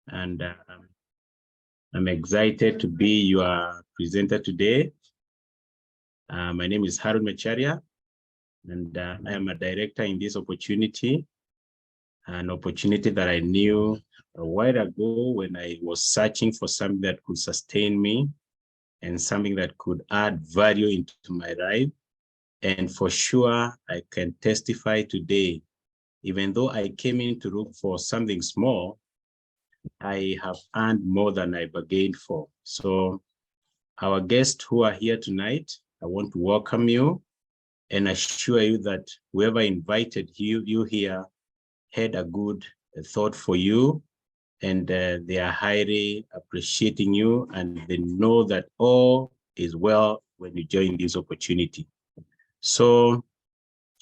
and I'm excited to be your presenter today. My name is Harun Macharia, and I am a director in this opportunity, an opportunity that I knew a while ago when I was searching for something that could sustain me and something that could add value into my life. And for sure, I can testify today, even though I came in to look for something small, I have earned more than I bargained for. So our guests who are here tonight, I want to welcome you and assure you that whoever invited you here had a good thought for you, and they are highly appreciating you, and they know that all is well when you join this opportunity. So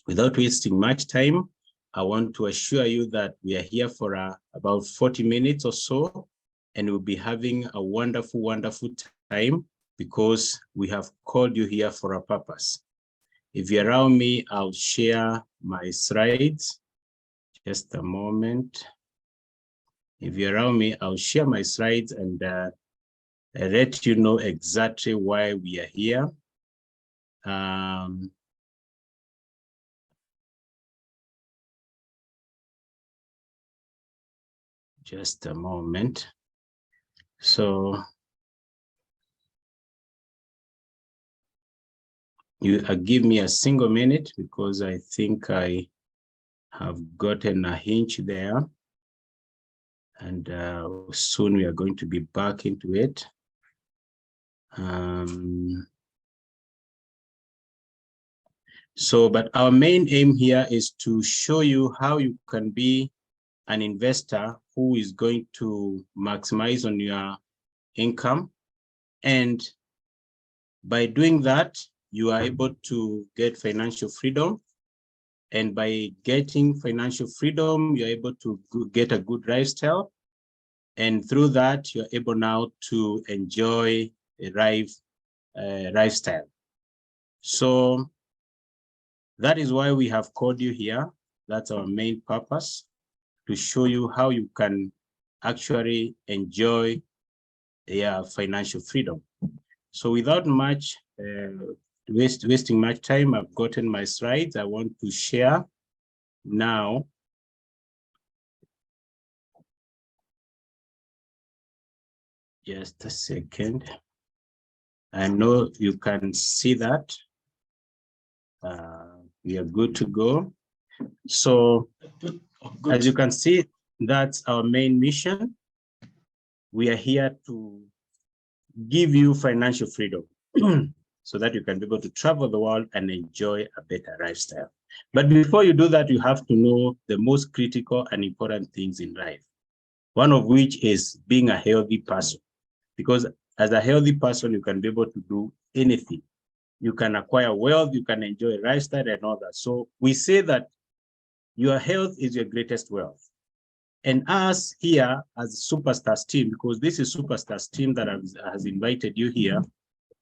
without wasting much time, I want to assure you that we are here for about 40 minutes or so, and we'll be having a wonderful, wonderful time because we have called you here for a purpose. If you allow me, I'll share my slides. Just a moment. If you allow me, I'll share my slides and let you know exactly why we are here. Just a moment. So you give me a single minute because I think I have gotten a hinge there, and soon we are going to be back into it. But our main aim here is to show you how you can be an investor who is going to maximize on your income. And by doing that, you are able to get financial freedom. And by getting financial freedom, you're able to get a good lifestyle. And through that, you're able now to enjoy a lifestyle. So that is why we have called you here. That's our main purpose, to show you how you can actually enjoy your financial freedom. So without much wasting much time, I've gotten my slides. I want to share now. Just a second. I know you can see that. We are good to go. So as you can see, that's our main mission. We are here to give you financial freedom so that you can be able to travel the world and enjoy a better lifestyle. But before you do that, you have to know the most critical and important things in life, one of which is being a healthy person. Because as a healthy person, you can be able to do anything. You can acquire wealth, you can enjoy a lifestyle and all that. So we say that your health is your greatest wealth. And us here as Superstars team, because this is Superstars team that has invited you here,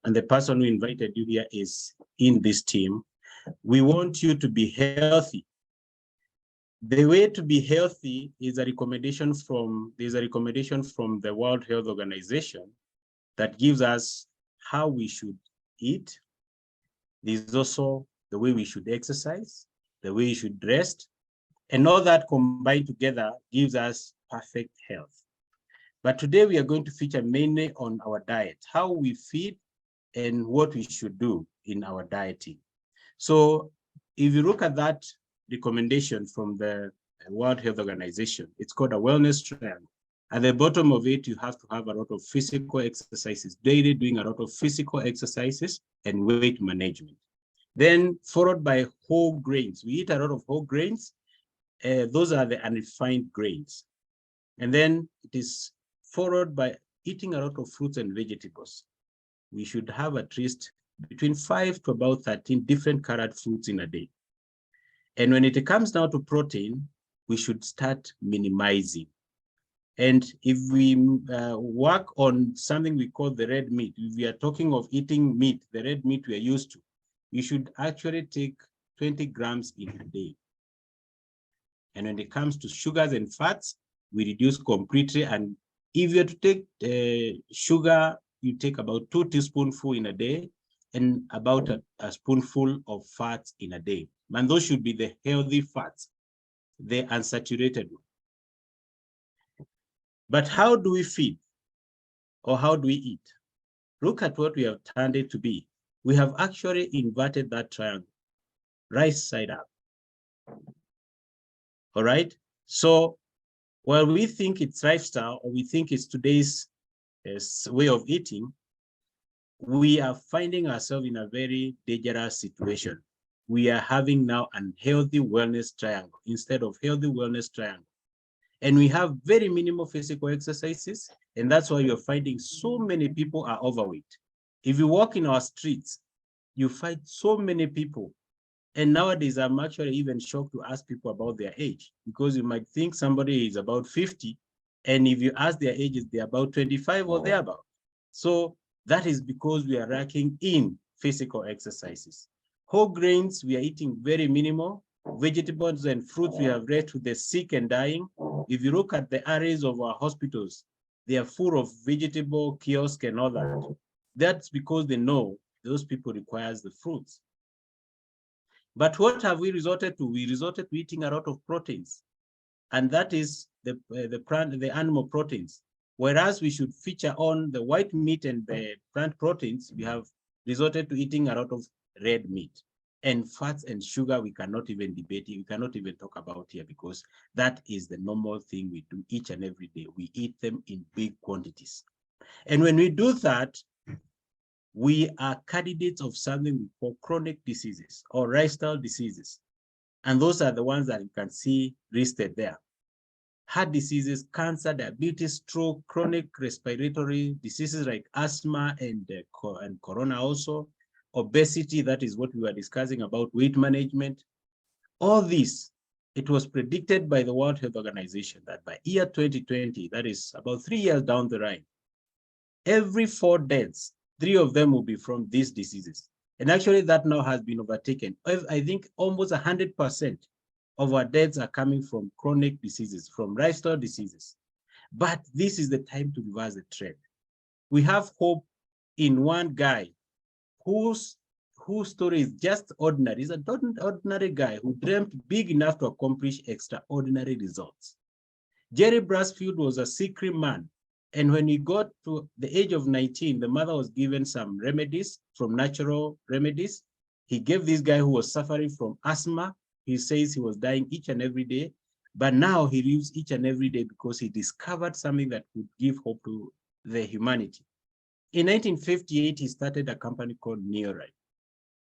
and the person who invited you here is in this team, we want you to be healthy. The way to be healthy is there's a recommendation from the World Health Organization that gives us how we should eat. There's also the way we should exercise, the way we should rest, and all that combined together gives us perfect health. But today we are going to feature mainly on our diet, how we feed and what we should do in our dieting. So if you look at that recommendation from the World Health Organization, it's called a wellness triangle. At the bottom of it, you have to have a lot of physical exercises, daily doing a lot of physical exercises and weight management. Then followed by whole grains. We eat a lot of whole grains. Those are the unrefined grains. And then it is followed by eating a lot of fruits and vegetables. We should have at least between 5 to about 13 different colored fruits in a day. And when it comes down to protein, we should start minimizing. And if we work on something we call the red meat, if we are talking of eating meat, the red meat we are used to, you should actually take 20 grams in a day. And when it comes to sugars and fats, we reduce completely and If you're to take sugar, you take about 2 teaspoonfuls in a day and about a spoonful of fat in a day. And those should be the healthy fats, the unsaturated one. But how do we feed or how do we eat? Look at what we have turned it to be. We have actually inverted that triangle, right side up. All right. So while we think it's lifestyle or we think it's today's way of eating, we are finding ourselves in a very dangerous situation. We are having now an healthy wellness triangle instead of healthy wellness triangle. And we have very minimal physical exercises. And that's why you're finding so many people are overweight. If you walk in our streets, you find so many people. And nowadays, I'm actually even shocked to ask people about their age, because you might think somebody is about 50. And if you ask their ages, they're about 25 or thereabout. So that is because we are lacking in physical exercises. Whole grains, we are eating very minimal. Vegetables and fruits, we have read to the sick and dying. If you look at the areas of our hospitals, they are full of vegetable kiosks and all that. That's because they know those people require the fruits. But what have we resorted to? We resorted to eating a lot of proteins, and that is the animal proteins. Whereas we should feature on the white meat and the plant proteins, we have resorted to eating a lot of red meat. And fats and sugar, we cannot even debate it. We cannot even talk about here, because that is the normal thing we do each and every day. We eat them in big quantities. And when we do that, we are candidates of something we call chronic diseases or lifestyle diseases. And those are the ones that you can see listed there. Heart diseases, cancer, diabetes, stroke, chronic respiratory diseases like asthma and corona also, obesity, that is what we were discussing about weight management. All this, it was predicted by the World Health Organization that by year 2020, that is about 3 years down the line, every 4 deaths, 3 of them will be from these diseases. And actually that now has been overtaken. I think almost 100% of our deaths are coming from chronic diseases, from lifestyle diseases. But this is the time to reverse the trend. We have hope in one guy whose story is just ordinary. He's an ordinary guy who dreamt big enough to accomplish extraordinary results. Jerry Brasfield was a sick man. And when he got to the age of 19, the mother was given some remedies from natural remedies. He gave this guy who was suffering from asthma. He says he was dying each and every day, but now he lives each and every day because he discovered something that could give hope to the humanity. In 1958, he started a company called Neoride,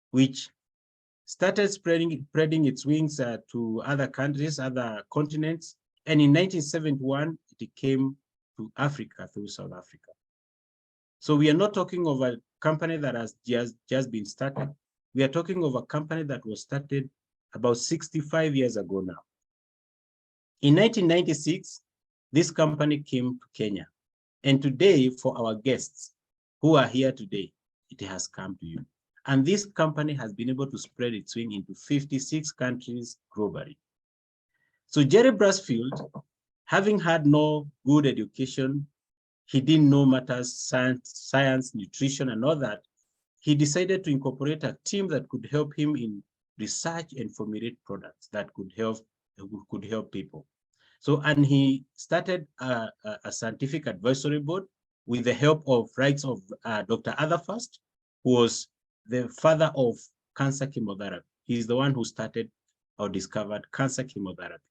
which started spreading its wings to other countries, other continents. And in 1971, it came to Africa through South Africa. So we are not talking of a company that has just been started. We are talking of a company that was started about 65 years ago now. In 1996, this company came to Kenya. And today, for our guests who are here today, it has come to you. And this company has been able to spread its wing into 56 countries globally. So Jerry Brasfield, having had no good education, he didn't know matters, science, nutrition, and all that. He decided to incorporate a team that could help him in research and formulate products that could help people. So, and he started a scientific advisory board with the help of Dr. Otherfirst, who was the father of cancer chemotherapy. He's the one who started or discovered cancer chemotherapy.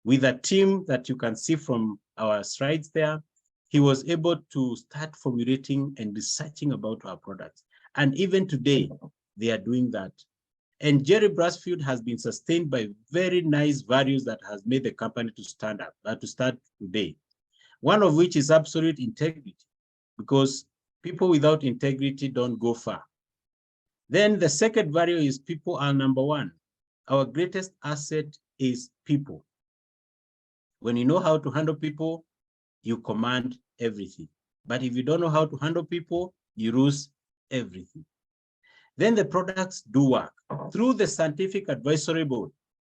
With a team that you can see from our slides there, he was able to start formulating and researching about our products. And even today, they are doing that. And Jerry Brasfield has been sustained by very nice values that has made the company to stand up, to start today. One of which is absolute integrity, because people without integrity don't go far. Then the second value is people are number one. Our greatest asset is people. When you know how to handle people, you command everything. But if you don't know how to handle people, you lose everything. Then the products do work. Through the scientific advisory board,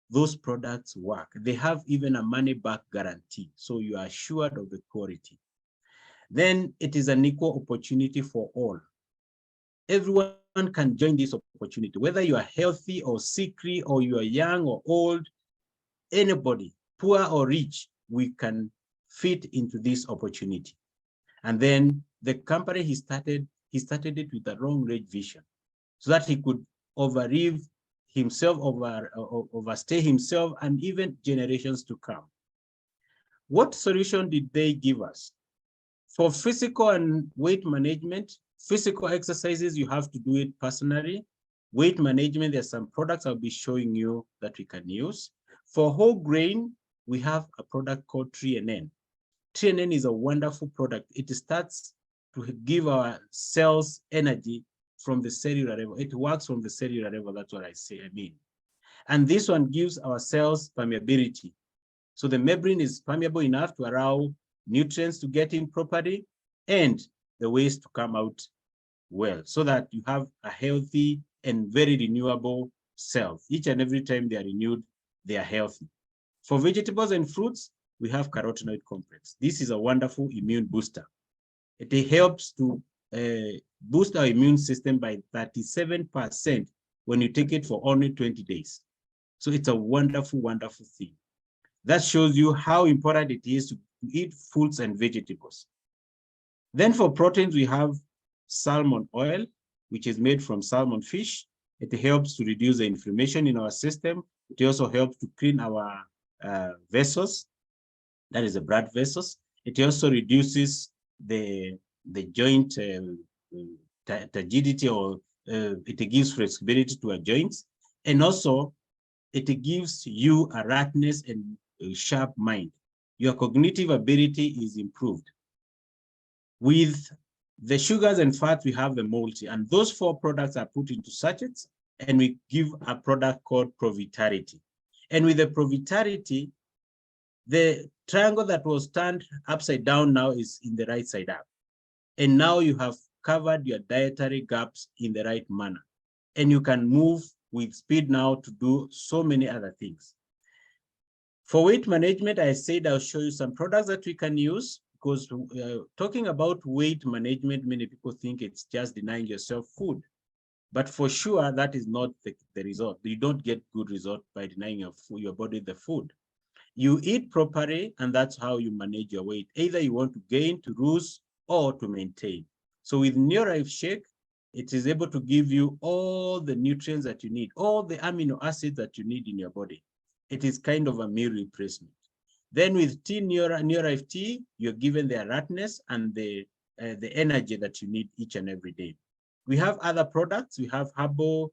those products work. They have even a money-back guarantee, so you are assured of the quality. then it is an equal opportunity for all. Everyone can join this opportunity, whether you are healthy or sickly, or you are young or old, anybody, poor or rich, we can fit into this opportunity. And then the company he started it with a long-range vision so that he could overlive himself, overstay himself, and even generations to come. What solution did they give us? For physical and weight management, physical exercises, you have to do it personally. Weight management, there's some products I'll be showing you that we can use. For whole grain, we have a product called 3NN. 3NN is a wonderful product. It starts to give our cells energy from the cellular level. It works from the cellular level, that's what I mean. And this one gives our cells permeability. So the membrane is permeable enough to allow nutrients to get in properly and the waste to come out well, so that you have a healthy and very renewable cells. Each and every time they are renewed, they are healthy. For vegetables and fruits, we have carotenoid complex. This is a wonderful immune booster. It helps to boost our immune system by 37% when you take it for only 20 days. So it's a wonderful, wonderful thing. That shows you how important it is to eat fruits and vegetables. Then for proteins, we have salmon oil, which is made from salmon fish. It helps to reduce the inflammation in our system. It also helps to clean our vessels, that is the blood vessels. It also reduces the joint rigidity, or it gives flexibility to our joints. And also, it gives you a alertness and a sharp mind. Your cognitive ability is improved. With the sugars and fats, we have the multi, and those 4 products are put into sachets, and we give a product called Provitality. And with the Provitality, the triangle that was turned upside down now is in the right side up. And now you have covered your dietary gaps in the right manner. And you can move with speed now to do so many other things. For weight management, I said I'll show you some products that we can use, because talking about weight management, many people think it's just denying yourself food. But for sure, that is not the result. You don't get good result by denying your body the food. You eat properly, and that's how you manage your weight. Either you want to gain, to lose, or to maintain. So with Neolife Shake, it is able to give you all the nutrients that you need, all the amino acids that you need in your body. It is kind of a meal replacement. Then with Neolife Tea, you're given the alertness and the energy that you need each and every day. We have other products. We have herbal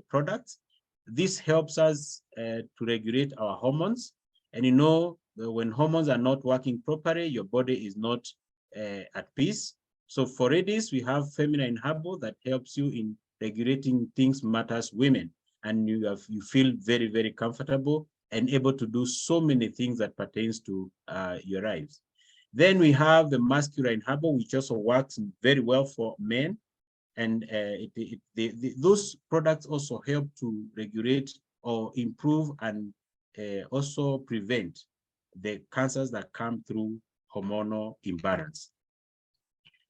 products. This helps us to regulate our hormones. And you know, when hormones are not working properly, your body is not at peace. So for ladies, we have feminine herbal that helps you in regulating things matters women. And you feel very, very comfortable and able to do so many things that pertains to your lives. Then we have the masculine herbal, which also works very well for men. And those products also help to regulate or improve and also prevent the cancers that come through hormonal imbalance.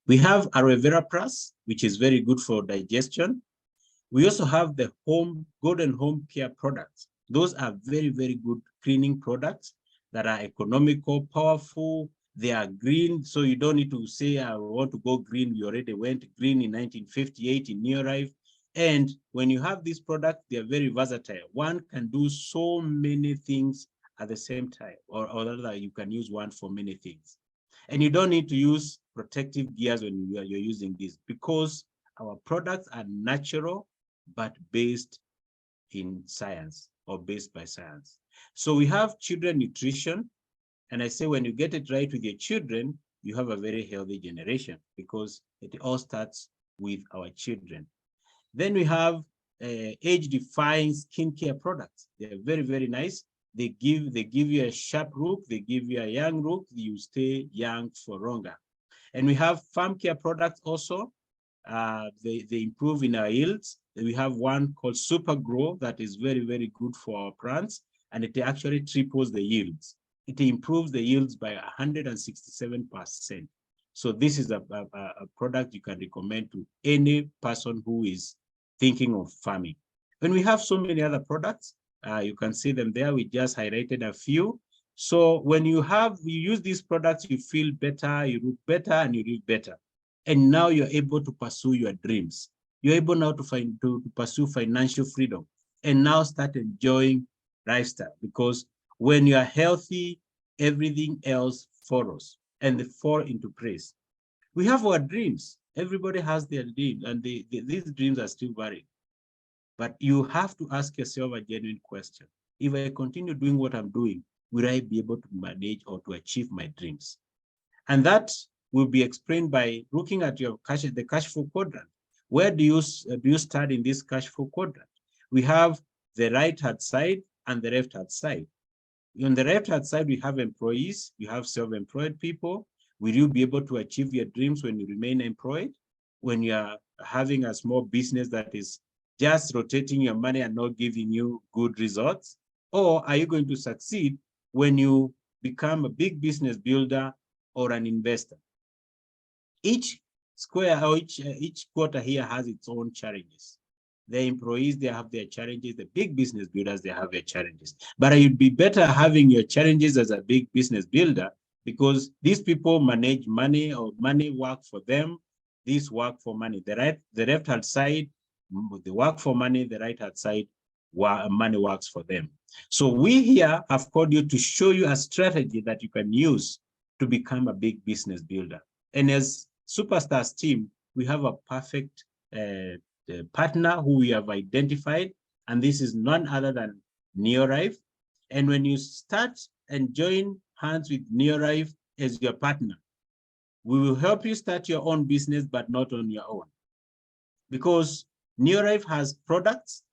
We have aloe vera plus, which is very good for digestion. We also have the golden home care products. Those are very, very good cleaning products that are economical, powerful. They are green, so you don't need to say, I want to go green. You already went green in 1958 in Neolife. And when you have this product, they are very versatile. One can do so many things at the same time, or rather, you can use one for many things. And you don't need to use protective gears when you're using this, because our products are natural, but based in science, or based by science. So we have children nutrition. And I say, when you get it right with your children, you have a very healthy generation, because it all starts with our children. Then we have age-defying skincare products. They're very, very nice. They give you a sharp look. They give you a young look. You stay young for longer. And we have farm care products also. They improve in our yields. We have one called Super Grow that is very, very good for our plants, and it actually triples the yields. It improves the yields by 167%. So this is a product you can recommend to any person who is thinking of farming. And we have so many other products. You can see them there. We just highlighted a few. So when you use these products, you feel better, you look better, and you live better. And now you're able to pursue your dreams. You're able now to pursue financial freedom and now start enjoying lifestyle, because when you are healthy, everything else follows and they fall into place. We have our dreams. Everybody has their dreams, and these dreams are still valid. But you have to ask yourself a genuine question. If I continue doing what I'm doing, will I be able to manage or to achieve my dreams? And that will be explained by looking at the cash flow quadrant. Where do you start in this cash flow quadrant? We have the right-hand side and the left-hand side. On the left-hand side, we have employees, you have self-employed people. Will you be able to achieve your dreams when you remain employed? When you are having a small business that is just rotating your money and not giving you good results? Or are you going to succeed when you become a big business builder or an investor? Each square or each quarter here has its own challenges. The employees, they have their challenges. The big business builders, they have their challenges. But you'd be better having your challenges as a big business builder, because these people manage money, or money work for them. These work for money. The left-hand side, they work for money. The right-hand side, money works for them. So we here have called you to show you a strategy that you can use to become a big business builder. And as Superstars team, we have a perfect partner who we have identified, and this is none other than Neorive. And when you start and join hands with Neorive as your partner, we will help you start your own business, but not on your own. Because Neorive has products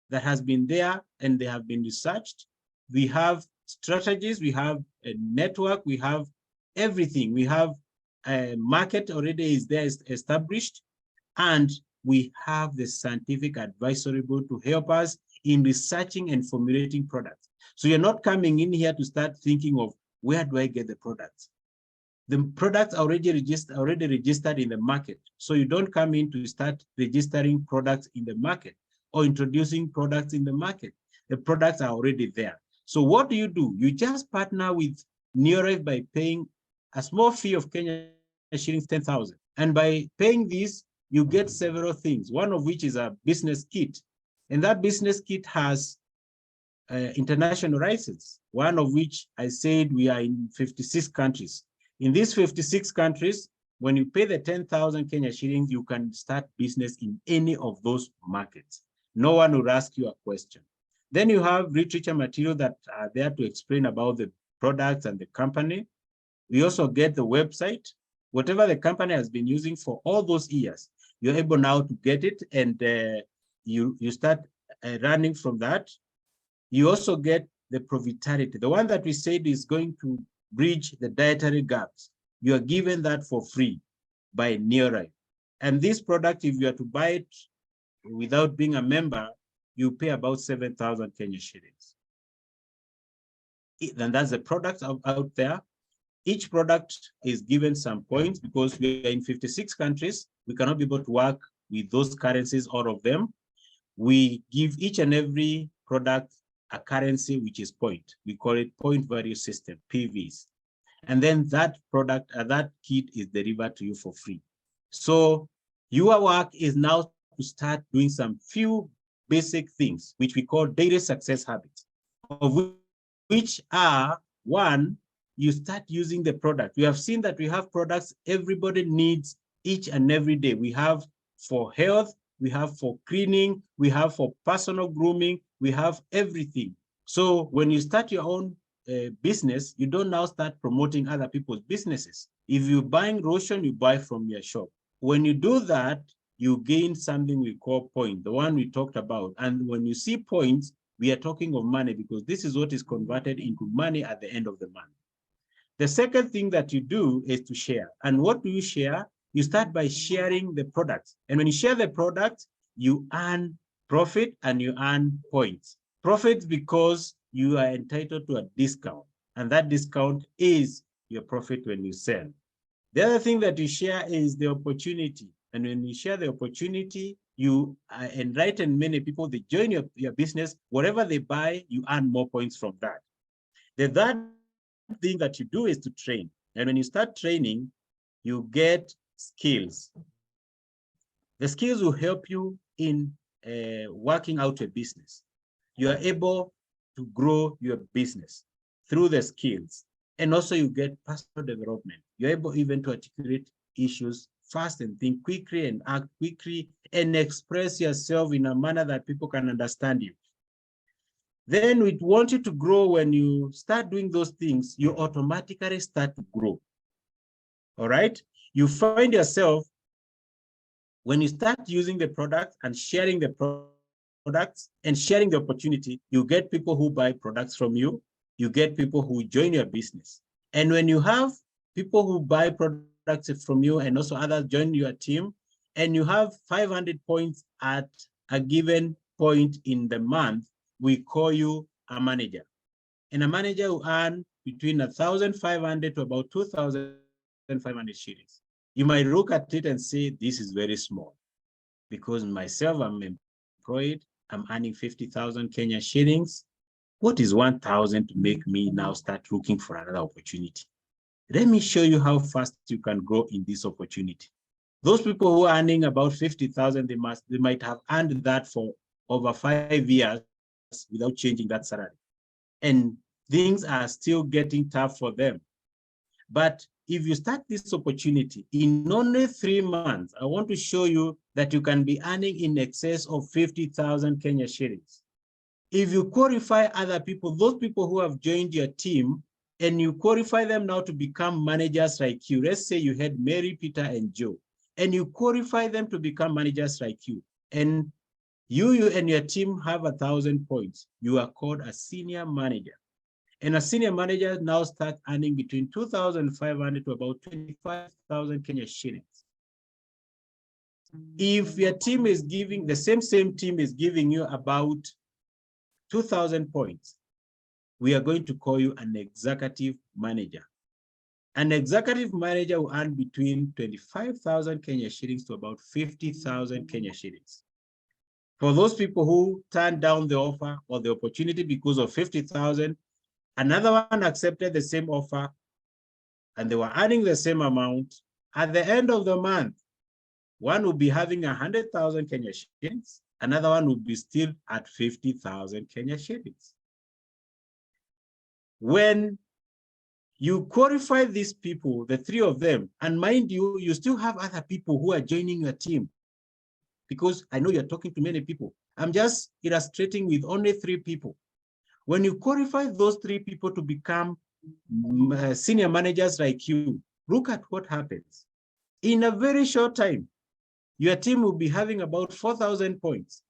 that has been there and they have been researched. We have strategies, we have a network, we have everything. We have a market already is there, established, and we have the scientific advisory board to help us in researching and formulating products. So you're not coming in here to start thinking of, where do I get the products? The products are already registered in the market. So you don't come in to start registering products in the market or introducing products in the market. The products are already there. So what do? You just partner with Neorive by paying a small fee of Kenya shillings 10,000. And by paying this, you get several things, one of which is a business kit. And that business kit has international license, one of which I said we are in 56 countries. In these 56 countries, when you pay the 10,000 Kenya shillings, you can start business in any of those markets. No one will ask you a question. Then you have literature material that are there to explain about the products and the company. We also get the website. Whatever the company has been using for all those years, you're able now to get it, and you start running from that. You also get the profitability, the one that we said is going to bridge the dietary gaps. You are given that for free by Neorive. And this product, if you are to buy it without being a member, you pay about 7,000 Kenya shillings. And that's the product out there. Each product is given some points, because we are in 56 countries. We cannot be able to work with those currencies, all of them. We give each and every product a currency, which is point. We call it point value system, PVs. And then that product, that kit is delivered to you for free. So your work is now to start doing some few basic things, which we call daily success habits, of which are, one, you start using the product. We have seen that we have products everybody needs each and every day. We have for health, we have for cleaning, we have for personal grooming, we have everything. So when you start your own business, you don't now start promoting other people's businesses. If you're buying lotion, you buy from your shop. When you do that, you gain something we call point, the one we talked about. And when you see points, we are talking of money, because this is what is converted into money at the end of the month. The second thing that you do is to share. And what do you share? You start by sharing the products. And when you share the product, you earn profit and you earn points. Profit because you are entitled to a discount. And that discount is your profit when you sell. The other thing that you share is the opportunity. And when you share the opportunity, you enlighten many people, they join your business. Whatever they buy, you earn more points from that. The third thing that you do is to train. And when you start training, you get skills. The skills will help you in working out a business. You are able to grow your business through the skills. And also you get personal development. You're able even to articulate issues fast and think quickly and act quickly and express yourself in a manner that people can understand you. Then we want you to grow. When you start doing those things, you automatically start to grow. All right? You find yourself, when you start using the product and sharing the products and sharing the opportunity, you get people who buy products from you. You get people who join your business. And when you have people who buy products from you and also others join your team, and you have 500 points at a given point in the month, we call you a manager. And a manager will earn between 1,500 to about 2,500 shillings. You might look at it and say, this is very small. Because myself, I'm employed, I'm earning 50,000 Kenya shillings. What is 1,000 to make me now start looking for another opportunity? Let me show you how fast you can grow in this opportunity. Those people who are earning about 50,000, they might have earned that for over 5 years without changing that salary. And things are still getting tough for them. But if you start this opportunity in only 3 months, I want to show you that you can be earning in excess of 50,000 Kenya shillings. If you qualify other people, those people who have joined your team, and you qualify them now to become managers like you, let's say you had Mary, Peter, and Joe, and you qualify them to become managers like you, and you and your team have 1,000 points, you are called a senior manager. And a senior manager now starts earning between 2,500 to about 25,000 Kenya shillings. If your team is giving, the same team is giving you about 2,000 points, we are going to call you an executive manager. An executive manager will earn between 25,000 Kenya shillings to about 50,000 Kenya shillings. For those people who turned down the offer or the opportunity because of 50,000, another one accepted the same offer and they were earning the same amount. At the end of the month, one will be having 100,000 Kenya shillings, another one will be still at 50,000 Kenya shillings. When you qualify these people, the 3 of them, and mind you, you still have other people who are joining your team, because I know you're talking to many people. I'm just illustrating with only 3 people. When you qualify those 3 people to become senior managers like you, look at what happens. In a very short time, your team will be having about 4,000 points,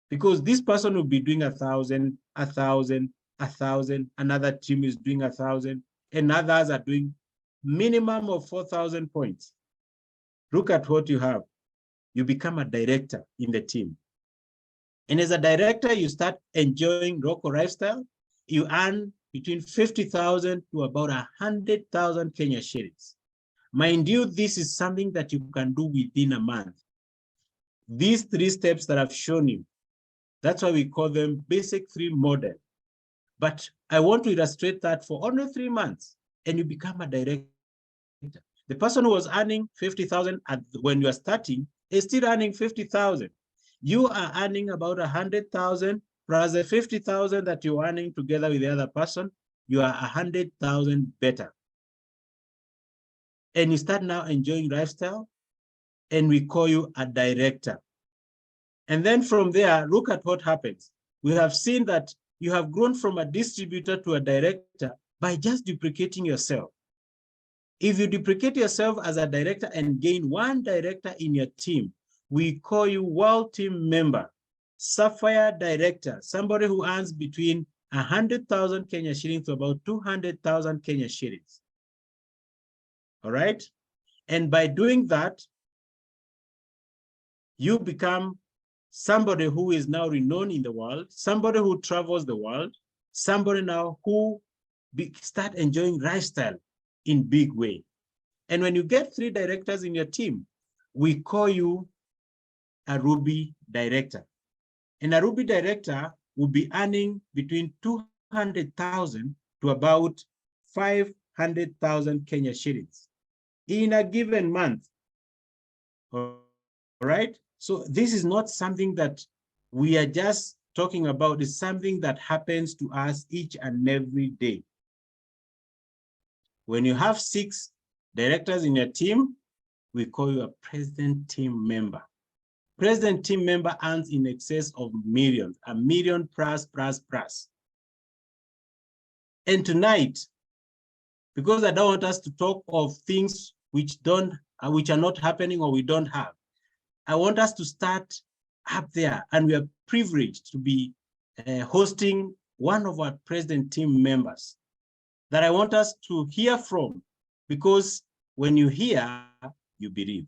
because this person will be doing 1,000, 1,000, 1,000, another team is doing 1,000, and others are doing minimum of 4,000 points. Look at what you have. You become a director in the team. And as a director, you start enjoying local lifestyle. You earn between 50,000 to about 100,000 Kenya shillings. Mind you, this is something that you can do within a month. These 3 steps that I've shown you, that's why we call them basic 3 model. But I want to illustrate that for only 3 months, and you become a director. The person who was earning 50,000 when you are starting is still earning 50,000. You are earning about 100,000 plus the 50,000 that you're earning together with the other person. You are 100,000 better. And you start now enjoying lifestyle, and we call you a director. And then from there, look at what happens. We have seen that you have grown from a distributor to a director by just duplicating yourself. If you duplicate yourself as a director and gain 1 director in your team, we call you world team member, sapphire director, somebody who earns between 100,000 Kenya shillings to about 200,000 Kenya shillings. All right? And by doing that, you become somebody who is now renowned in the world, somebody who travels the world, somebody now who start enjoying lifestyle in big way. And when you get 3 directors in your team, we call you a Ruby director. And a Ruby director will be earning between 200,000 to about 500,000 Kenya shillings in a given month. All right. So this is not something that we are just talking about. It's something that happens to us each and every day. When you have 6 directors in your team, we call you a president team member. President team member earns in excess of millions, $1 million plus. And tonight, because I don't want us to talk of things which are not happening or we don't have, I want us to start up there, and we are privileged to be hosting one of our president team members that I want us to hear from, because when you hear, you believe.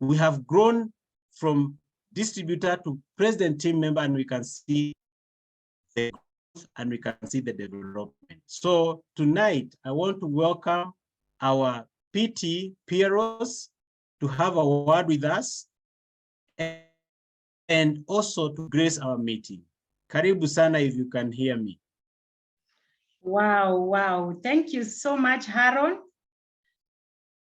We have grown from distributor to president team member, and we can see the growth and we can see the development. So tonight, I want to welcome our PT Pearose to have a word with us and also to grace our meeting. Karibu sana, if you can hear me. Wow. Thank you so much, Haron.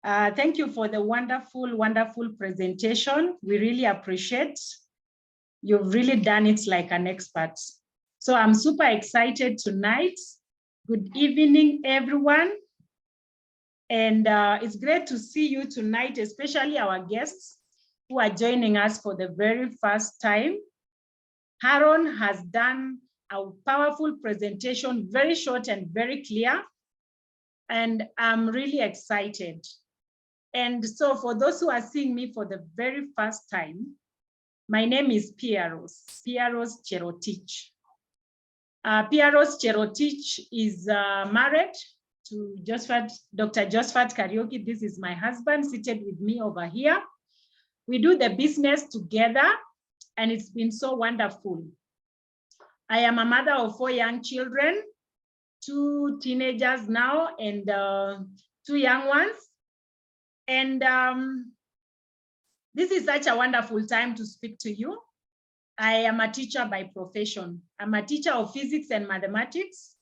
Thank you for the wonderful presentation. We really appreciate. You've really done it like an expert. So I'm super excited tonight. Good evening, everyone. And it's great to see you tonight, especially our guests who are joining us for the very first time. Haron has done a powerful presentation, very short and very clear. And I'm really excited. And so for those who are seeing me for the very first time, my name is Pearose Cherotich. Pearose Cherotich is married to Dr. Josephat Kariuki. This is my husband seated with me over here. We do the business together, and it's been so wonderful. I am a mother of 4 young children, 2 teenagers now, and 2 young ones. And this is such a wonderful time to speak to you. I am a teacher by profession. I'm a teacher of physics and mathematics.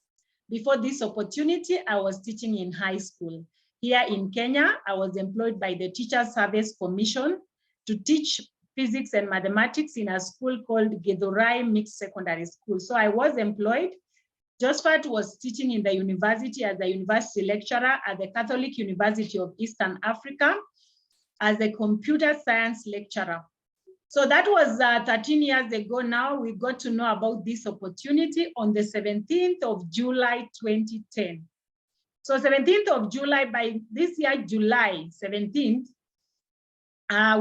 Before this opportunity, I was teaching in high school. Here in Kenya, I was employed by the Teachers Service Commission to teach physics and mathematics in a school called Githurai Mixed Secondary School. So I was employed. Josephat was teaching in the university as a university lecturer at the Catholic University of Eastern Africa as a computer science lecturer. So that was 13 years ago now. We got to know about this opportunity on the 17th of July, 2010. So 17th of July, by this year, July 17th,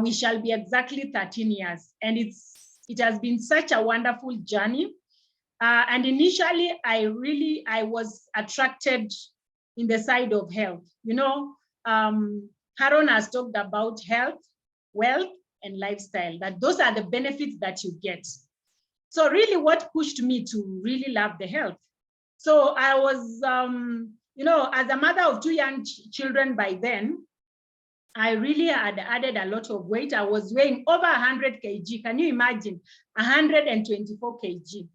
we shall be exactly 13 years. And it has been such a wonderful journey. And initially, I was attracted in the side of health. You know, Haron has talked about health, wealth, and lifestyle, that those are the benefits that you get. So really what pushed me to really love the health. So I was, you know, as a mother of 2 young children by then, I really had added a lot of weight. I was weighing over 100 kg. Can you imagine? 124 kg.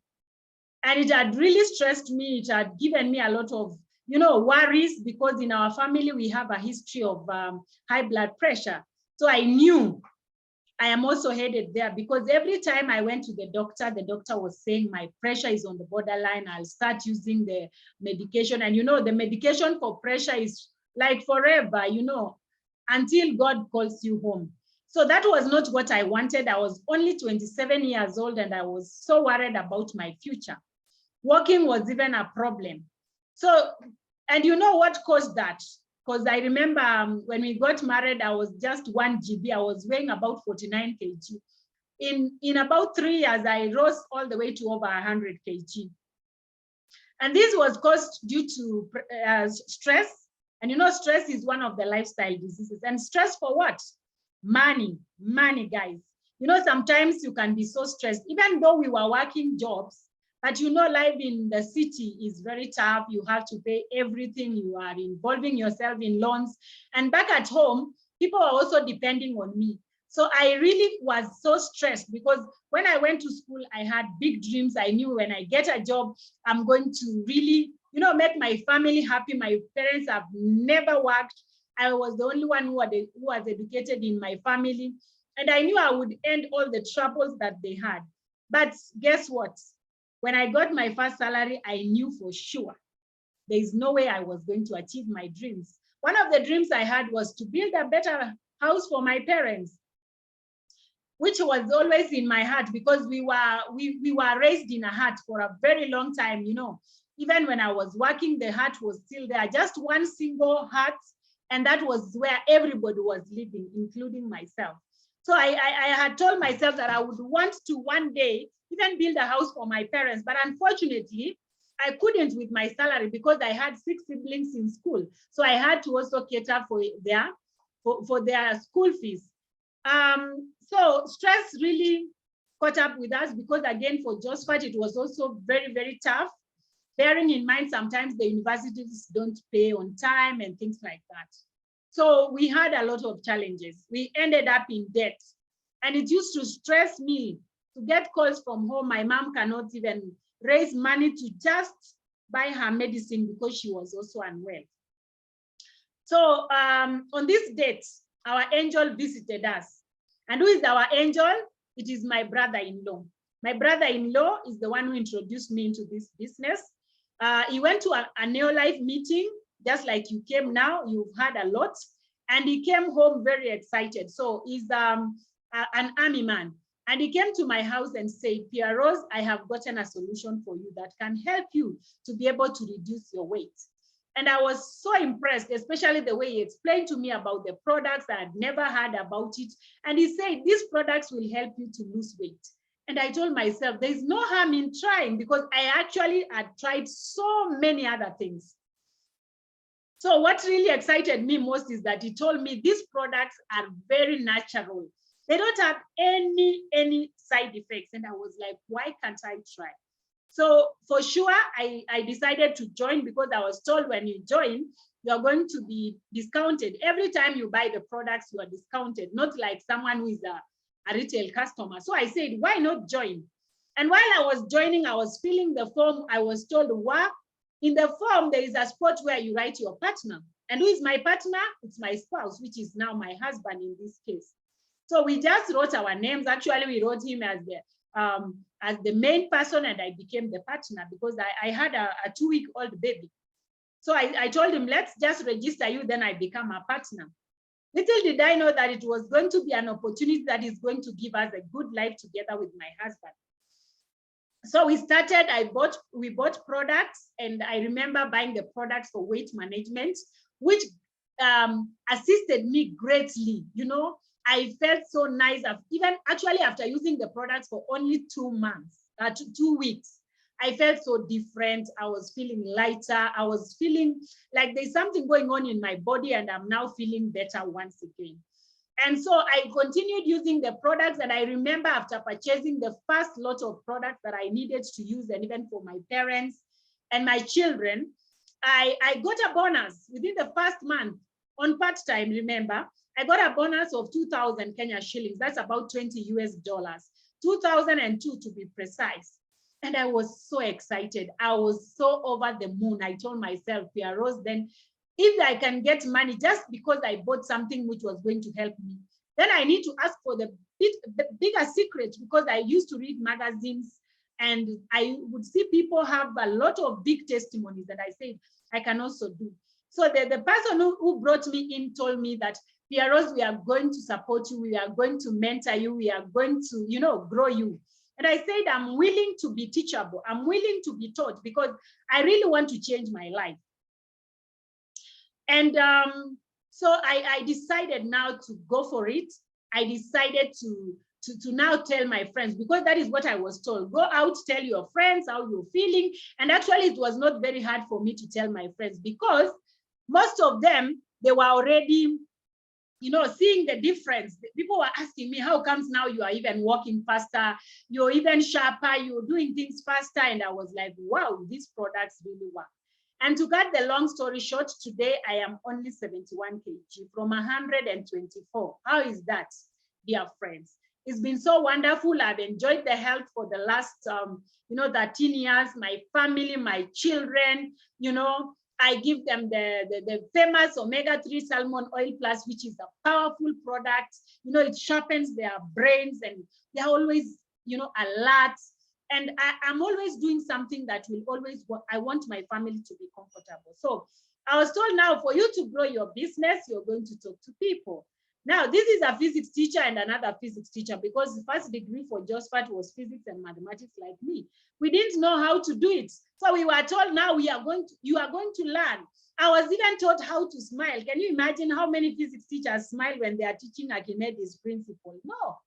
And it had really stressed me. It had given me a lot of, you know, worries, because in our family, we have a history of high blood pressure. So I knew I am also headed there, because every time I went to the doctor was saying my pressure is on the borderline. I'll start using the medication. And, you know, the medication for pressure is like forever, you know, until God calls you home. So that was not what I wanted. I was only 27 years old and I was so worried about my future. Walking was even a problem. So, and you know what caused that? Because I remember when we got married, I was just 1 GB. I was weighing about 49 kg. In about 3 years, I rose all the way to over 100 kg. And this was caused due to stress. And you know, stress is one of the lifestyle diseases. And stress for what? Money, guys. You know, sometimes you can be so stressed, even though we were working jobs, But you know, life in the city is very tough. You have to pay everything. You are involving yourself in loans. And back at home, people are also depending on me. So I really was so stressed because when I went to school, I had big dreams. I knew when I get a job, I'm going to really, you know, make my family happy. My parents have never worked. I was the only one who was educated in my family. And I knew I would end all the troubles that they had. But guess what? When I got my first salary, I knew for sure there is no way I was going to achieve my dreams. One of the dreams I had was to build a better house for my parents, which was always in my heart because we were raised in a hut for a very long time, you know. Even when I was working, the hut was still there, just one single hut, and that was where everybody was living, including myself. So I had told myself that I would want to one day even build a house for my parents, but unfortunately, I couldn't with my salary because I had 6 siblings in school. So I had to also cater for their school fees. So stress really caught up with us because again, for Josephat, it was also very, very tough. Bearing in mind, sometimes the universities don't pay on time and things like that. So we had a lot of challenges. We ended up in debt. And it used to stress me to get calls from home. My mom cannot even raise money to just buy her medicine because she was also unwell. So on this date, our angel visited us. And who is our angel? It is my brother-in-law. My brother-in-law is the one who introduced me into this business. He went to a Neolife meeting, just like you came now, you've had a lot. And he came home very excited. So he's an army man. And he came to my house and said, Pearose, I have gotten a solution for you that can help you to be able to reduce your weight. And I was so impressed, especially the way he explained to me about the products. I had never heard about it. And he said, these products will help you to lose weight. And I told myself, there's no harm in trying because I actually had tried so many other things. So what really excited me most is that he told me these products are very natural. They don't have any side effects. And I was like, why can't I try? So for sure, I decided to join because I was told when you join, you're going to be discounted. Every time you buy the products, you are discounted, not like someone who is a retail customer. So I said, why not join? And while I was joining, I was filling the form. I was told, wow, in the form, there is a spot where you write your partner. And who is my partner? It's my spouse, which is now my husband in this case. So we just wrote our names. Actually, we wrote him as the main person, and I became the partner because I had a 2-week-old baby. So I told him, let's just register you, then I become a partner. Little did I know that it was going to be an opportunity that is going to give us a good life together with my husband. So we started, we bought products, and I remember buying the products for weight management, which assisted me greatly. You know, I felt so nice. Even actually after using the products for only 2 months, 2 weeks, I felt so different. I was feeling lighter. I was feeling like there's something going on in my body, and I'm now feeling better once again. And so I continued using the products, and I remember after purchasing the first lot of products that I needed to use, and even for my parents and my children, I got a bonus within the first month on part-time, remember? I got a bonus of 2,000 Kenya shillings. That's about $20 US, 2002 to be precise. And I was so excited. I was so over the moon. I told myself, Pearose, then if I can get money just because I bought something which was going to help me, then I need to ask for the bigger secret, because I used to read magazines and I would see people have a lot of big testimonies, and I said, I can also do. So the person who brought me in told me that, Pearose, we are going to support you. We are going to mentor you. We are going to, you know, grow you. And I said, I'm willing to be teachable. I'm willing to be taught because I really want to change my life. And so I decided now to go for it. I decided to now tell my friends, because that is what I was told. Go out, tell your friends how you're feeling. And actually, it was not very hard for me to tell my friends because most of them, they were already you know, seeing the difference. People were asking me, how comes now you are even walking faster? You're even sharper, you're doing things faster. And I was like, wow, these products really work. And to cut the long story short, today I am only 71 kg from 124. How is that, dear friends? It's been so wonderful. I've enjoyed the health for the last, 13 years. My family, my children, you know, I give them the famous omega-3 salmon oil plus, which is a powerful product. You know, it sharpens their brains and they're always, you know, alert. And I'm always doing something that will always work. I want my family to be comfortable. So I was told now for you to grow your business, you're going to talk to people. Now, this is a physics teacher and another physics teacher, because the first degree for Josephat was physics and mathematics like me. We didn't know how to do it. So we were told now you are going to learn. I was even taught how to smile. Can you imagine how many physics teachers smile when they are teaching Archimedes' principle? No.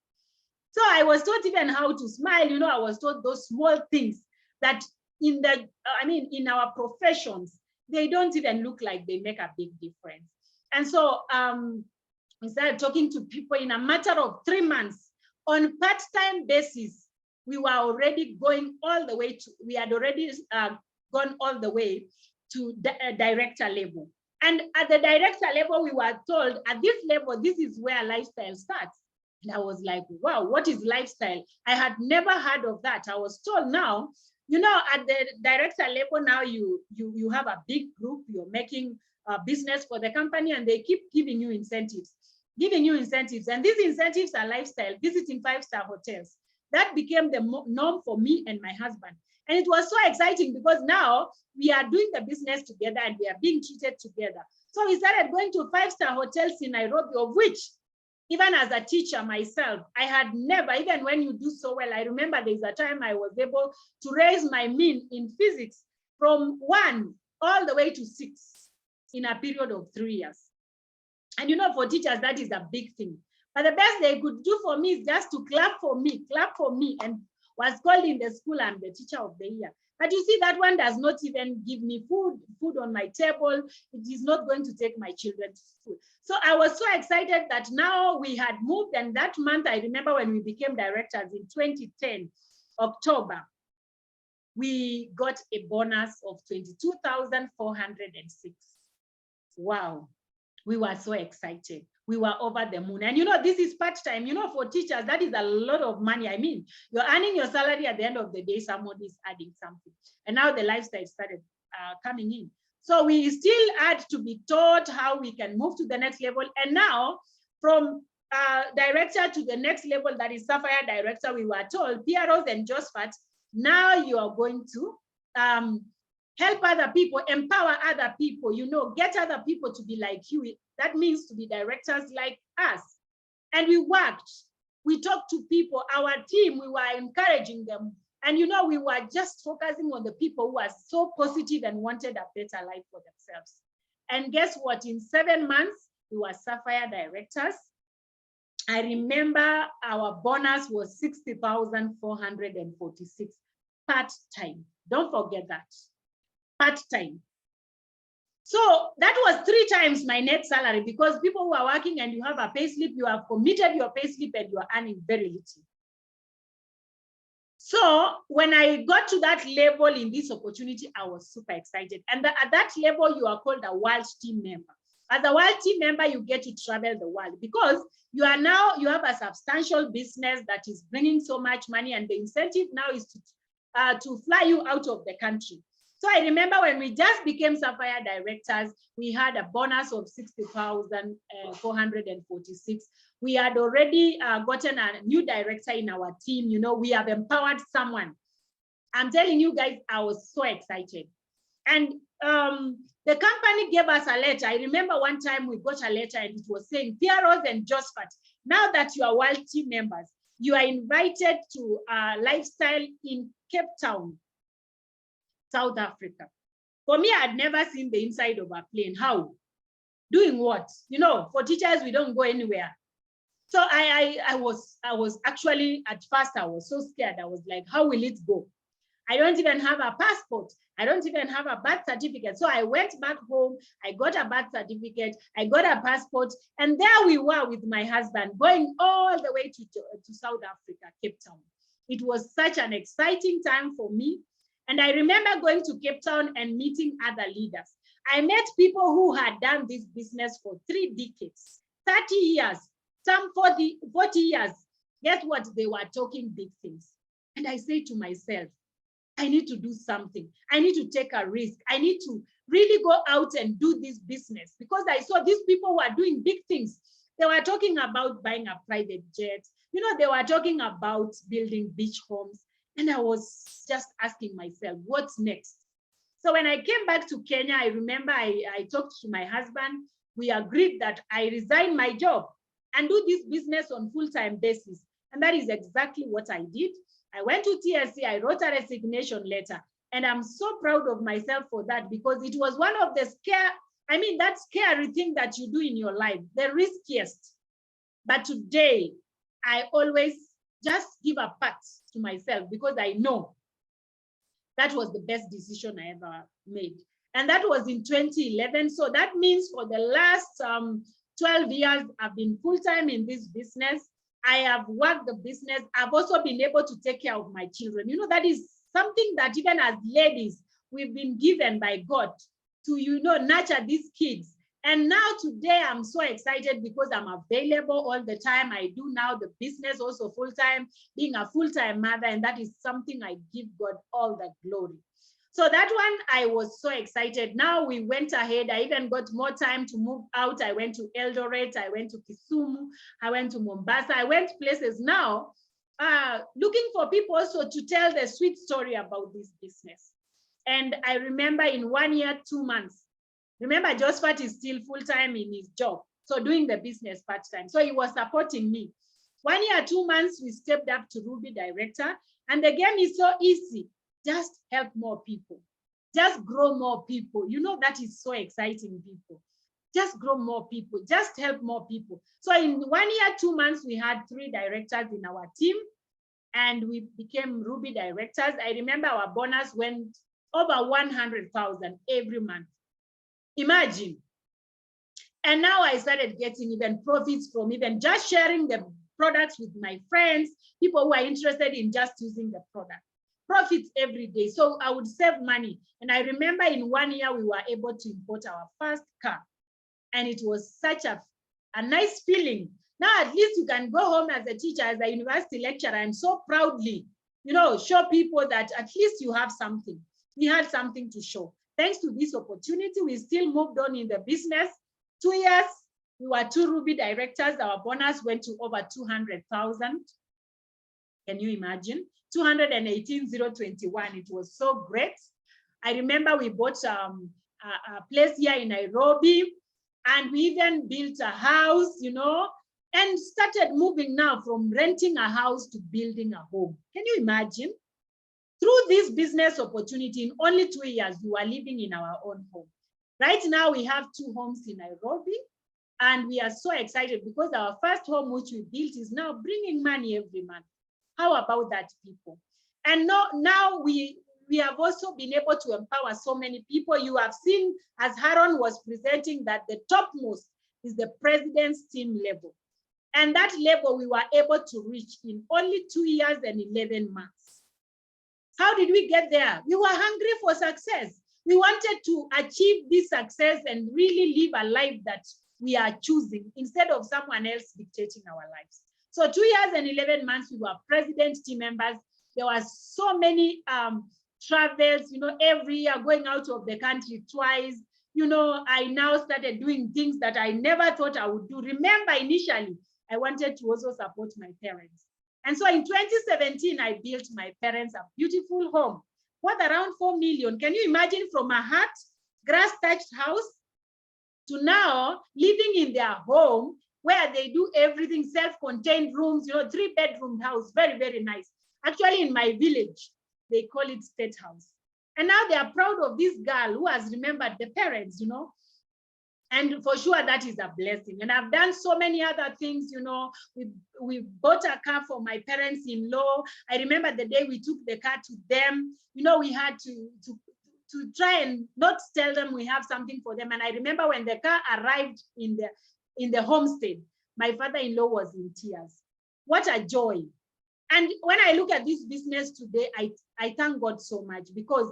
So I was taught even how to smile. You know, I was taught those small things that in our professions, they don't even look like they make a big difference. And so we started talking to people in a matter of 3 months on part-time basis. We were already going all the way to, we had already gone all the way to the director level. And at the director level, we were told at this level, this is where lifestyle starts. And I was like, wow, what is lifestyle? I had never heard of that. I was told now, you know, at the director level now, you have a big group, you're making a business for the company, and they keep giving you incentives. And these incentives are lifestyle, visiting 5-star hotels. That became the norm for me and my husband. And it was so exciting because now we are doing the business together and we are being treated together. So we started going to 5-star hotels in Nairobi, of which, even as a teacher myself, I had never, even when you do so well, I remember there's a time I was able to raise my mean in physics from 1 all the way to 6 in a period of 3 years. And you know, for teachers, that is a big thing. But the best they could do for me is just to clap for me, and was called in the school, I'm the teacher of the year. But you see, that one does not even give me food on my table. It is not going to take my children to school. So I was so excited that now we had moved. And that month, I remember when we became directors in 2010, October, we got a bonus of 22,406. Wow. We were so excited. We were over the moon. And you know, this is part-time. You know, for teachers, that is a lot of money. I mean, you're earning your salary at the end of the day, somebody is adding something. And now the lifestyle started coming in. So we still had to be taught how we can move to the next level. And now from director to the next level, that is Sapphire director, we were told, Pearose and Josephat, now you are going to help other people, empower other people, you know, get other people to be like you. That means to be directors like us. And we worked, we talked to people, our team, we were encouraging them. And you know, we were just focusing on the people who are so positive and wanted a better life for themselves. And guess what? In 7 months, we were Sapphire directors. I remember our bonus was 60,446 part-time. Don't forget that. Part-time. So that was 3 times my net salary, because people who are working and you have a pay slip, you have committed your pay slip and you are earning very little. So when I got to that level in this opportunity, I was super excited. And at that level, you are called a world team member. As a world team member, you get to travel the world because you have a substantial business that is bringing so much money, and the incentive now is to fly you out of the country. So I remember when we just became Sapphire directors, we had a bonus of 60,446. We had already gotten a new director in our team. You know, we have empowered someone. I'm telling you guys, I was so excited. And the company gave us a letter. I remember one time we got a letter and it was saying, Pearose and Josephat, now that you are world team members, you are invited to lifestyle in Cape Town, South Africa. For me, I had never seen the inside of a plane. How? Doing what? You know, for teachers, we don't go anywhere. So I was actually, at first, I was so scared. I was like, how will it go? I don't even have a passport. I don't even have a birth certificate. So I went back home, I got a birth certificate, I got a passport, and there we were with my husband going all the way to South Africa, Cape Town. It was such an exciting time for me. And I remember going to Cape Town and meeting other leaders. I met people who had done this business for 3 decades, 30 years, some 40 years. Guess what? They were talking big things. And I say to myself, I need to do something. I need to take a risk. I need to really go out and do this business, because I saw these people who are doing big things. They were talking about buying a private jet. You know, they were talking about building beach homes. And I was just asking myself, what's next? So when I came back to Kenya, I remember I talked to my husband. We agreed that I resign my job and do this business on full-time basis. And that is exactly what I did. I went to TSC, I wrote a resignation letter, and I'm so proud of myself for that, because it was one of the that scary thing that you do in your life, the riskiest. But today, I always just give a pat to myself, because I know that was the best decision I ever made. And that was in 2011. So that means for the last 12 years, I've been full-time in this business. I have worked the business. I've also been able to take care of my children. You know, that is something that even as ladies, we've been given by God to, nurture these kids. And now today, I'm so excited because I'm available all the time. I do now the business also full-time, being a full-time mother, and that is something I give God all the glory. So that one, I was so excited. Now we went ahead. I even got more time to move out. I went to Eldoret. I went to Kisumu. I went to Mombasa. I went places now, looking for people also to tell the sweet story about this business. And I remember in 1 year, 2 months, remember Josephat is still full-time in his job, so doing the business part-time. So he was supporting me. 1 year, 2 months, we stepped up to Ruby Director. And the game is so easy. Just help more people. Just grow more people. You know, that is so exciting, people. Just grow more people. Just help more people. So in 1 year, 2 months, we had 3 directors in our team, and we became Ruby Directors. I remember our bonus went over 100,000 every month. Imagine. And now I started getting even profits from even just sharing the products with my friends, people who are interested in just using the product. Profits every day. So I would save money. And I remember in 1 year, we were able to import our first car. And it was such a nice feeling. Now, at least you can go home as a teacher, as a university lecturer, and so proudly, show people that at least you have something. We had something to show. Thanks to this opportunity, we still moved on in the business. 2 years, we were 2 Ruby Directors. Our bonus went to over 200,000. Can you imagine? 218,021. It was so great. I remember we bought a place here in Nairobi, and we even built a house, and started moving now from renting a house to building a home. Can you imagine? Through this business opportunity, in only 2 years, we were living in our own home. Right now, we have 2 homes in Nairobi, and we are so excited because our first home, which we built, is now bringing money every month. How about that, people? And now we have also been able to empower so many people. You have seen, as Haron was presenting, that the topmost is the president's team level. And that level we were able to reach in only 2 years and 11 months. How did we get there? We were hungry for success. We wanted to achieve this success and really live a life that we are choosing instead of someone else dictating our lives. So 2 years and 11 months, we were president team members. There were so many travels, every year going out of the country twice. I now started doing things that I never thought I would do. Remember, initially, I wanted to also support my parents. And so in 2017, I built my parents a beautiful home worth around 4 million. Can you imagine, from a hut, grass-thatched house, to now living in their home where they do everything, self-contained rooms, 3-bedroom house, very, very nice. Actually, in my village, they call it State House. And now they are proud of this girl who has remembered the parents, And for sure, that is a blessing. And I've done so many other things, We bought a car for my parents-in-law. I remember the day we took the car to them. We had to try and not tell them we have something for them. And I remember when the car arrived in the homestead, my father-in-law was in tears. What a joy. And when I look at this business today, I thank God so much, because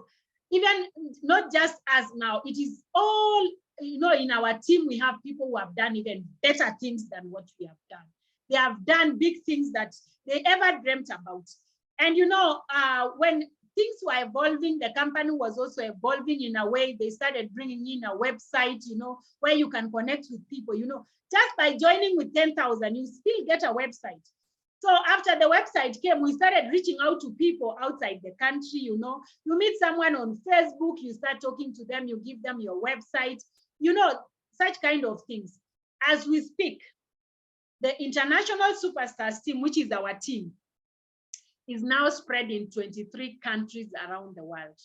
even not just us now, it is all, you know, in our team, we have people who have done even better things than what we have done. They have done big things that they ever dreamt about. And, you know, when things were evolving, the company was also evolving in a way. They started bringing in a website, you know, where you can connect with people, you know, just by joining with 10,000, you still get a website. So after the website came, we started reaching out to people outside the country, you know. You meet someone on Facebook, you start talking to them, you give them your website, you know, such kind of things. As we speak, the International Superstars team, which is our team, is now spread in 23 countries around the world.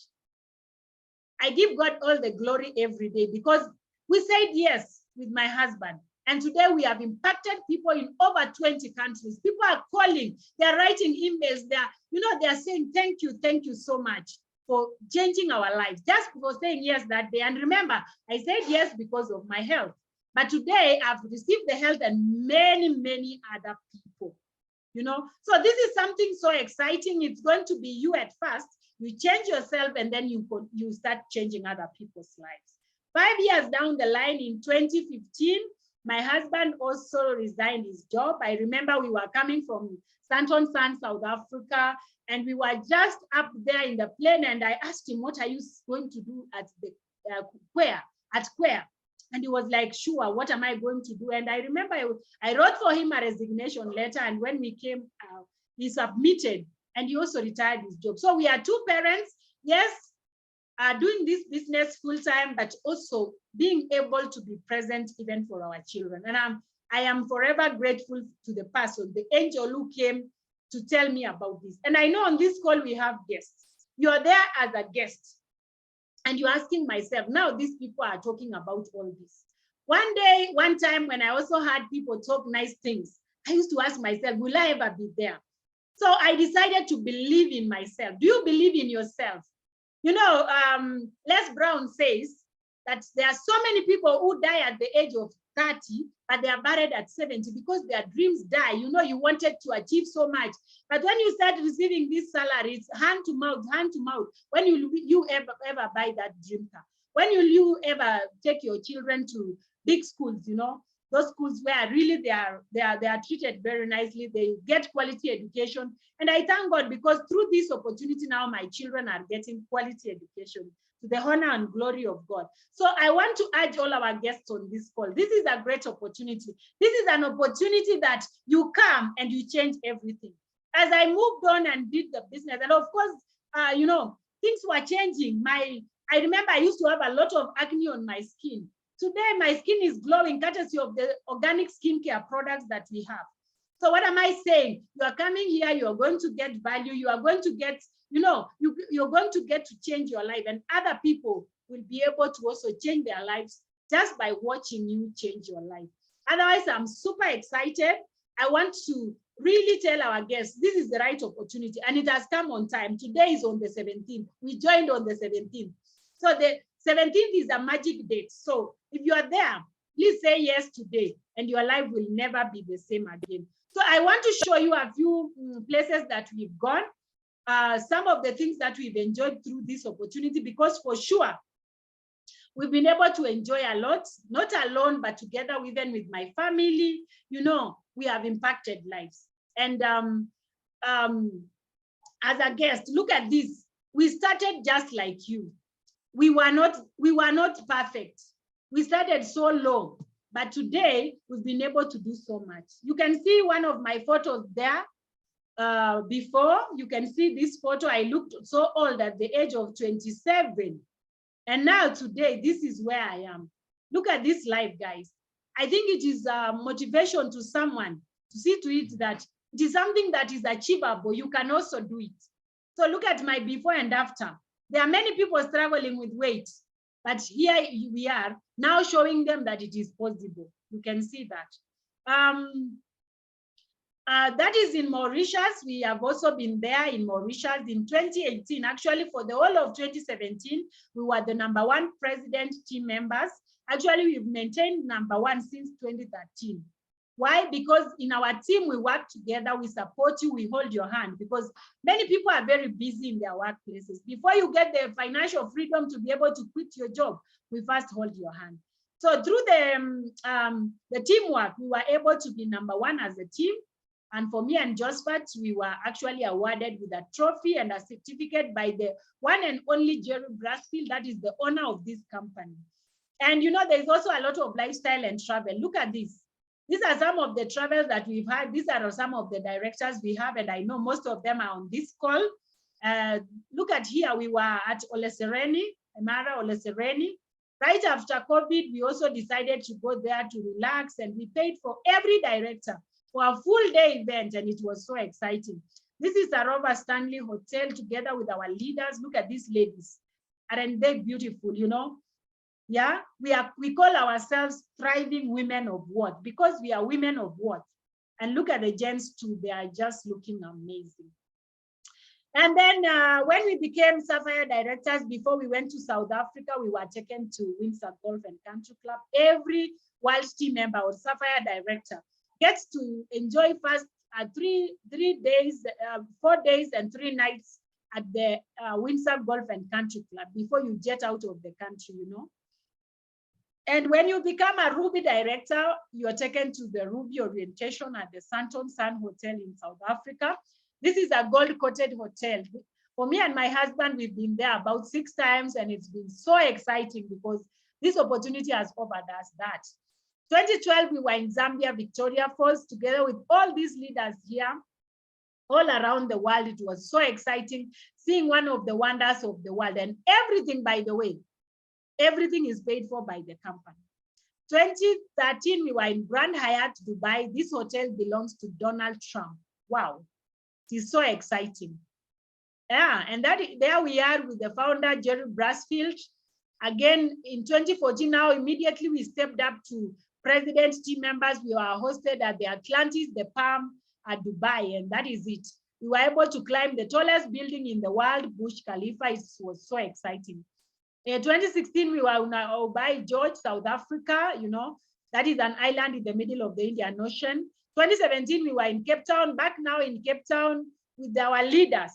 I give God all the glory every day, because we said yes with my husband. And today we have impacted people in over 20 countries. People are calling, they're writing emails, they're saying, thank you so much for changing our lives, just for saying yes that day. And remember, I said yes because of my health. But today I've received the health and many other people, you know. So this is something so exciting. It's going to be you at first. You change yourself, and then you start changing other people's lives. 5 years down the line, in 2015, my husband also resigned his job. I remember we were coming from Santon San, South Africa, and we were just up there in the plane, and I asked him, what are you going to do at the Quare? And he was like, sure, what am I going to do? And I remember I wrote for him a resignation letter, and when we came, he submitted, and he also retired his job. So we are two parents, yes, doing this business full time, but also being able to be present even for our children. And I am forever grateful to the person, the angel who came to tell me about this. And I know on this call we have guests. You're there as a guest, and you're asking myself, now these people are talking about all this. One time when I also had people talk nice things, I used to ask myself, will I ever be there? So I decided to believe in myself. Do you believe in yourself? You know, Les Brown says that there are so many people who die at the age of 30, but they are buried at 70 because their dreams die. You know, you wanted to achieve so much. But when you start receiving these salaries, hand to mouth, when you ever buy that dream car? When will you ever take your children to big schools, you know, those schools where really they are treated very nicely, they get quality education. And I thank God, because through this opportunity now my children are getting quality education to the honor and glory of God. So I want to urge all our guests on this call. This is a great opportunity. This is an opportunity that you come and you change everything. As I moved on and did the business, and of course, you know, things were changing. I remember I used to have a lot of acne on my skin. Today, my skin is glowing courtesy of the organic skincare products that we have. So what am I saying? You are coming here, you are going to get value, you are going to get, you know, you're going to get to change your life, and other people will be able to also change their lives just by watching you change your life. Otherwise, I'm super excited. I want to really tell our guests, this is the right opportunity, and it has come on time. Today is on the 17th. We joined on the 17th. So the 17th is a magic date. So if you are there, please say yes today, and your life will never be the same again. So I want to show you a few places that we've gone, some of the things that we've enjoyed through this opportunity, because for sure, we've been able to enjoy a lot, not alone, but together even with my family. You know, we have impacted lives. And as a guest, look at this. We started just like you. We were not perfect. We started so low, but today we've been able to do so much. You can see one of my photos there. Before, you can see this photo. I looked so old at the age of 27. And now today, this is where I am. Look at this life, guys. I think it is a motivation to someone to see to it that it is something that is achievable. You can also do it. So look at my before and after. There are many people struggling with weight, but here we are now showing them that it is possible. You can see that. That is in Mauritius. We have also been there in Mauritius in 2018. Actually, for the whole of 2017, we were the #1 president team members. Actually, we've maintained #1 since 2013. Why? Because in our team, we work together, we support you, we hold your hand, because many people are very busy in their workplaces. Before you get the financial freedom to be able to quit your job, we first hold your hand. So through the teamwork, we were able to be #1 as a team. And for me and Josephat, we were actually awarded with a trophy and a certificate by the one and only Jerry Brasfield, that is the owner of this company. And you know, there's also a lot of lifestyle and travel. Look at this. These are some of the travels that we've had. These are some of the directors we have, and I know most of them are on this call. Look at here, we were at Ole Sereni, Emara Ole Sereni. Right after COVID, we also decided to go there to relax, and we paid for every director for a full day event, and it was so exciting. This is Arova Stanley Hotel together with our leaders. Look at these ladies. Aren't they beautiful, you know? Yeah, we call ourselves thriving women of worth, because we are women of worth. And look at the gents too, they are just looking amazing. And then when we became Sapphire directors, before we went to South Africa, we were taken to Windsor Golf and Country Club. Every Wild team member or Sapphire director gets to enjoy first 4 days and 3 nights at the Windsor Golf and Country Club before you jet out of the country, you know. And when you become a Ruby director, you are taken to the Ruby orientation at the Santon Sun Hotel in South Africa. This is a gold-coated hotel. For me and my husband, we've been there about 6 times, and it's been so exciting because this opportunity has offered us that. 2012, we were in Zambia, Victoria Falls, together with all these leaders here, all around the world. It was so exciting seeing one of the wonders of the world, and everything, by the way, everything is paid for by the company. 2013, we were in Grand Hyatt, Dubai. This hotel belongs to Donald Trump. Wow, it is so exciting. Yeah, and there we are with the founder, Jerry Brasfield. Again, in 2014, now immediately we stepped up to president team members. We were hosted at the Atlantis, the Palm at Dubai, and that is it. We were able to climb the tallest building in the world, Burj Khalifa. It was so exciting. In 2016, we were on Obai, George, South Africa, you know, that is an island in the middle of the Indian Ocean. 2017, we were in Cape Town, back now in Cape Town with our leaders.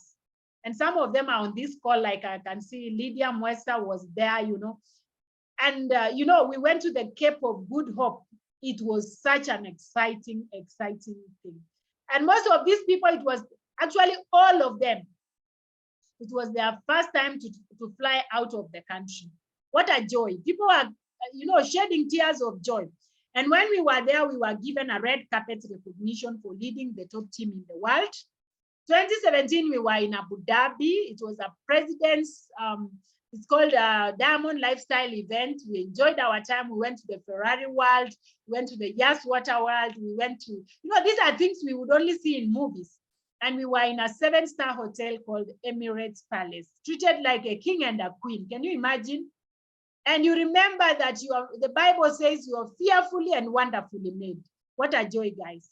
And some of them are on this call, like I can see Lydia Mwesa was there, you know. And, you know, we went to the Cape of Good Hope. It was such an exciting, exciting thing. And most of these people, it was actually all of them. It was their first time to fly out of the country. What a joy. People are, you know, shedding tears of joy. And when we were there, we were given a red carpet recognition for leading the top team in the world. 2017, we were in Abu Dhabi. It was a president's, it's called a Diamond Lifestyle event. We enjoyed our time. We went to the Ferrari world, we went to the Yas Water world, we went to, you know, these are things we would only see in movies. And we were in a 7-star hotel called Emirates Palace, treated like a king and a queen. Can you imagine? And you remember that the Bible says you are fearfully and wonderfully made. What a joy, guys.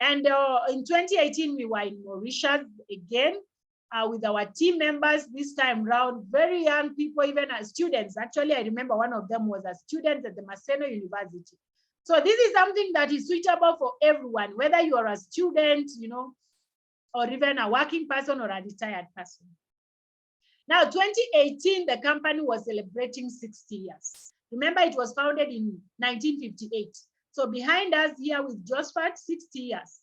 And in 2018, we were in Mauritius again with our team members this time round, very young people, even as students. Actually, I remember one of them was a student at the Maseno University. So this is something that is suitable for everyone, whether you are a student, you know, or even a working person or a retired person. Now, 2018, the company was celebrating 60 years. Remember, it was founded in 1958. So behind us here with Josephat, 60 years.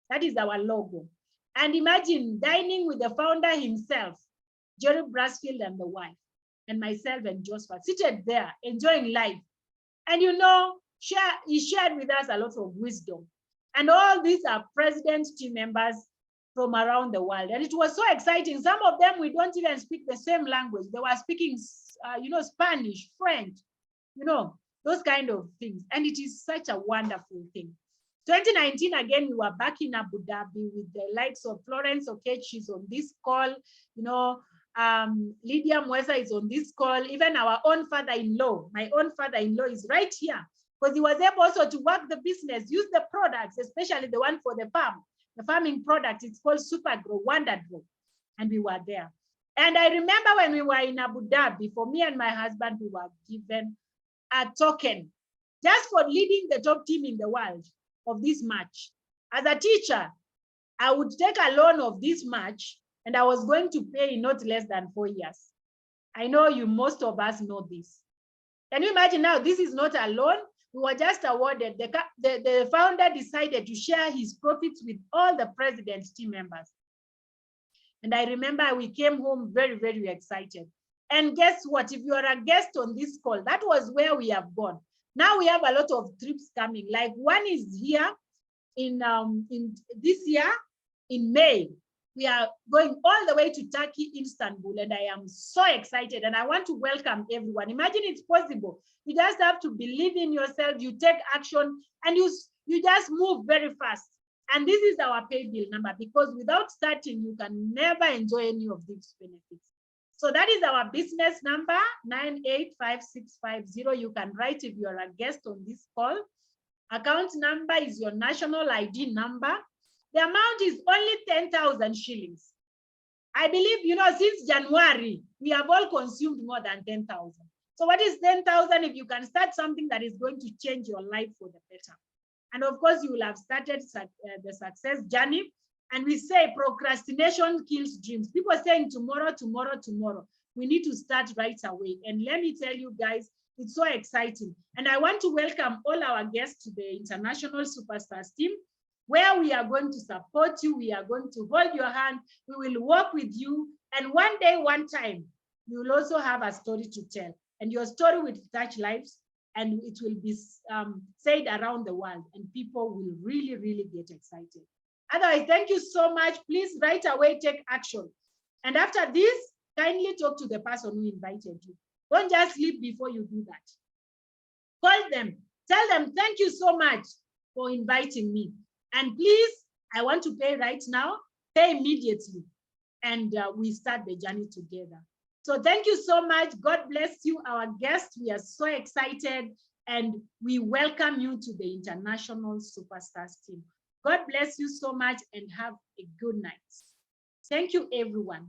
That is our logo. And imagine dining with the founder himself, Jerry Brasfield and the wife, and myself and Josephat, seated there, enjoying life. And you know, he shared with us a lot of wisdom. And all these are president team members from around the world. And it was so exciting. Some of them, we don't even speak the same language. They were speaking, you know, Spanish, French, you know, those kind of things. And it is such a wonderful thing. 2019, again, we were back in Abu Dhabi with the likes of Florence Okech. She's on this call. You know, Lydia Mwesa is on this call. Even our own father-in-law, my own father-in-law is right here because he was able also to work the business, use the products, especially the one for the farm. the farming product. It's called Super Grow, Wonder Grow. And we were there. And I remember when we were in Abu Dhabi, for me and my husband, we were given a token just for leading the top team in the world of this match. As a teacher, I would take a loan of this match and I was going to pay in not less than 4 years. I know most of us know this. Can you imagine now? This is not a loan. We were just awarded. The founder decided to share his profits with all the president's team members. And I remember we came home very, very excited. And guess what? If you are a guest on this call, that was where we have gone. Now we have a lot of trips coming. Like one is here in this year, in May. We are going all the way to Turkey, Istanbul, and I am so excited. And I want to welcome everyone. Imagine it's possible. You just have to believe in yourself. You take action, and you just move very fast. And this is our pay bill number, because without starting, you can never enjoy any of these benefits. So that is our business number, 985650. You can write if you're a guest on this call. Account number is your national ID number. The amount is only 10,000 shillings. I believe, since January, we have all consumed more than 10,000. So what is 10,000 if you can start something that is going to change your life for the better? And of course, you will have started the success journey. And we say procrastination kills dreams. People are saying tomorrow, tomorrow, tomorrow. We need to start right away. And let me tell you guys, it's so exciting. And I want to welcome all our guests to the International Superstars team, where we are going to support you. We are going to hold your hand. We will work with you. And one day, one time, you will also have a story to tell. And your story will touch lives, and it will be said around the world, and people will really, really get excited. Otherwise, thank you so much. Please right away take action. And after this, kindly talk to the person who invited you. Don't just sleep before you do that. Call them, tell them, thank you so much for inviting me. And please, I want to pay right now, pay immediately. And we start the journey together. So thank you so much. God bless you, our guests. We are so excited, and we welcome you to the International Superstars team. God bless you so much, and have a good night. Thank you, everyone.